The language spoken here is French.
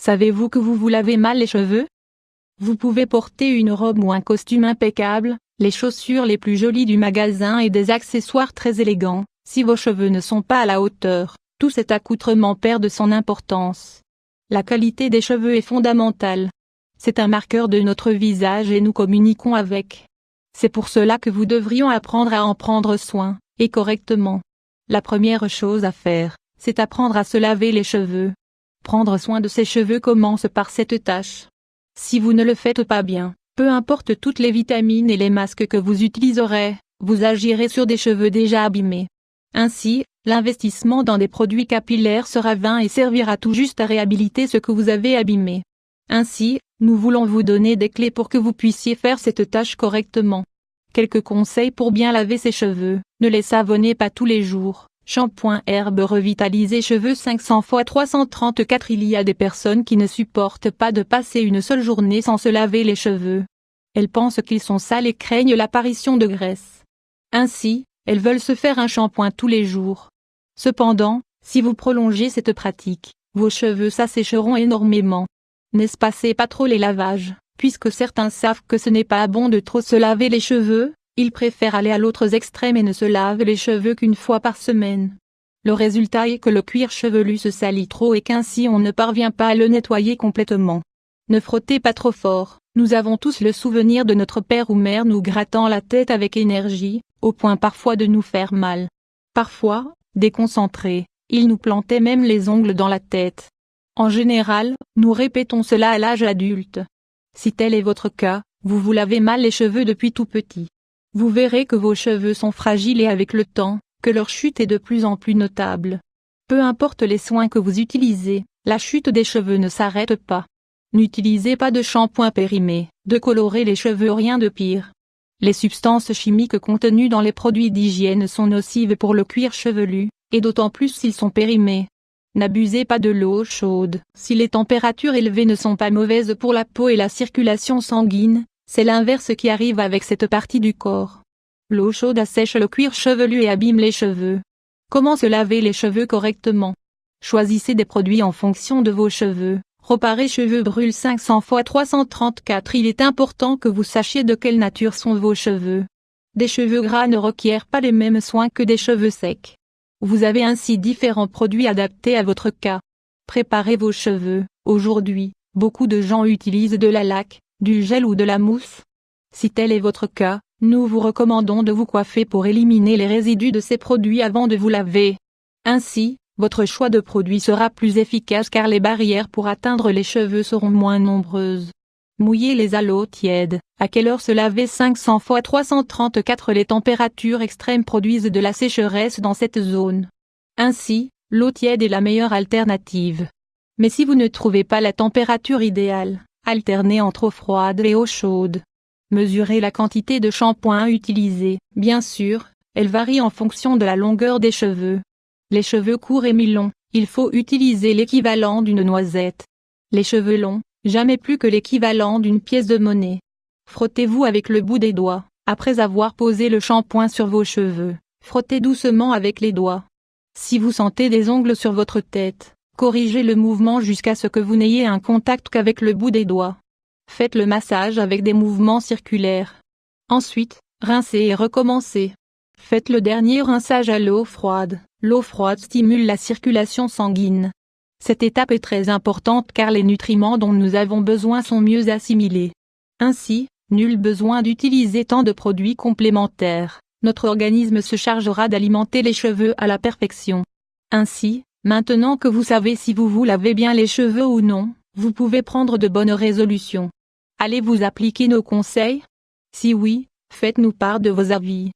Savez-vous que vous vous lavez mal les cheveux? Vous pouvez porter une robe ou un costume impeccable, les chaussures les plus jolies du magasin et des accessoires très élégants. Si vos cheveux ne sont pas à la hauteur, tout cet accoutrement perd de son importance. La qualité des cheveux est fondamentale. C'est un marqueur de notre visage et nous communiquons avec. C'est pour cela que vous devrions apprendre à en prendre soin, et correctement. La première chose à faire, c'est apprendre à se laver les cheveux. Prendre soin de ses cheveux commence par cette tâche. Si vous ne le faites pas bien, peu importe toutes les vitamines et les masques que vous utiliserez, vous agirez sur des cheveux déjà abîmés. Ainsi, l'investissement dans des produits capillaires sera vain et servira tout juste à réhabiliter ce que vous avez abîmé. Ainsi, nous voulons vous donner des clés pour que vous puissiez faire cette tâche correctement. Quelques conseils pour bien laver ses cheveux. Ne les savonnez pas tous les jours. Shampoing herbe revitalisé cheveux 500 x 334. Il y a des personnes qui ne supportent pas de passer une seule journée sans se laver les cheveux. Elles pensent qu'ils sont sales et craignent l'apparition de graisse. Ainsi, elles veulent se faire un shampoing tous les jours. Cependant, si vous prolongez cette pratique, vos cheveux s'assécheront énormément. N'espacez pas trop les lavages, puisque certains savent que ce n'est pas bon de trop se laver les cheveux, ils préfèrent aller à l'autre extrême et ne se lavent les cheveux qu'une fois par semaine. Le résultat est que le cuir chevelu se salit trop et qu'ainsi on ne parvient pas à le nettoyer complètement. Ne frottez pas trop fort, nous avons tous le souvenir de notre père ou mère nous grattant la tête avec énergie, au point parfois de nous faire mal. Parfois, déconcentrés, ils nous plantaient même les ongles dans la tête. En général, nous répétons cela à l'âge adulte. Si tel est votre cas, vous vous lavez mal les cheveux depuis tout petit. Vous verrez que vos cheveux sont fragiles et avec le temps, que leur chute est de plus en plus notable. Peu importe les soins que vous utilisez, la chute des cheveux ne s'arrête pas. N'utilisez pas de shampoing périmé, de colorer les cheveux, rien de pire. Les substances chimiques contenues dans les produits d'hygiène sont nocives pour le cuir chevelu, et d'autant plus s'ils sont périmés. N'abusez pas de l'eau chaude. Si les températures élevées ne sont pas mauvaises pour la peau et la circulation sanguine, c'est l'inverse qui arrive avec cette partie du corps. L'eau chaude assèche le cuir chevelu et abîme les cheveux. Comment se laver les cheveux correctement? Choisissez des produits en fonction de vos cheveux. Reparer cheveux brûle 500 x 334. Il est important que vous sachiez de quelle nature sont vos cheveux. Des cheveux gras ne requièrent pas les mêmes soins que des cheveux secs. Vous avez ainsi différents produits adaptés à votre cas. Préparez vos cheveux. Aujourd'hui, beaucoup de gens utilisent de la laque, du gel ou de la mousse. Si tel est votre cas, nous vous recommandons de vous coiffer pour éliminer les résidus de ces produits avant de vous laver. Ainsi, votre choix de produit sera plus efficace car les barrières pour atteindre les cheveux seront moins nombreuses. Mouillez-les à l'eau tiède. À quelle heure se laver 500 x 334? Les températures extrêmes produisent de la sécheresse dans cette zone. Ainsi, l'eau tiède est la meilleure alternative. Mais si vous ne trouvez pas la température idéale, alternez entre eau froide et eau chaude. Mesurez la quantité de shampoing utilisée. Bien sûr, elle varie en fonction de la longueur des cheveux. Les cheveux courts et mi-longs, il faut utiliser l'équivalent d'une noisette. Les cheveux longs, jamais plus que l'équivalent d'une pièce de monnaie. Frottez-vous avec le bout des doigts. Après avoir posé le shampoing sur vos cheveux, frottez doucement avec les doigts. Si vous sentez des ongles sur votre tête, corrigez le mouvement jusqu'à ce que vous n'ayez un contact qu'avec le bout des doigts. Faites le massage avec des mouvements circulaires. Ensuite, rincez et recommencez. Faites le dernier rinçage à l'eau froide. L'eau froide stimule la circulation sanguine. Cette étape est très importante car les nutriments dont nous avons besoin sont mieux assimilés. Ainsi, nul besoin d'utiliser tant de produits complémentaires. Notre organisme se chargera d'alimenter les cheveux à la perfection. Ainsi, maintenant que vous savez si vous vous lavez bien les cheveux ou non, vous pouvez prendre de bonnes résolutions. Allez-vous appliquer nos conseils? Si oui, faites-nous part de vos avis.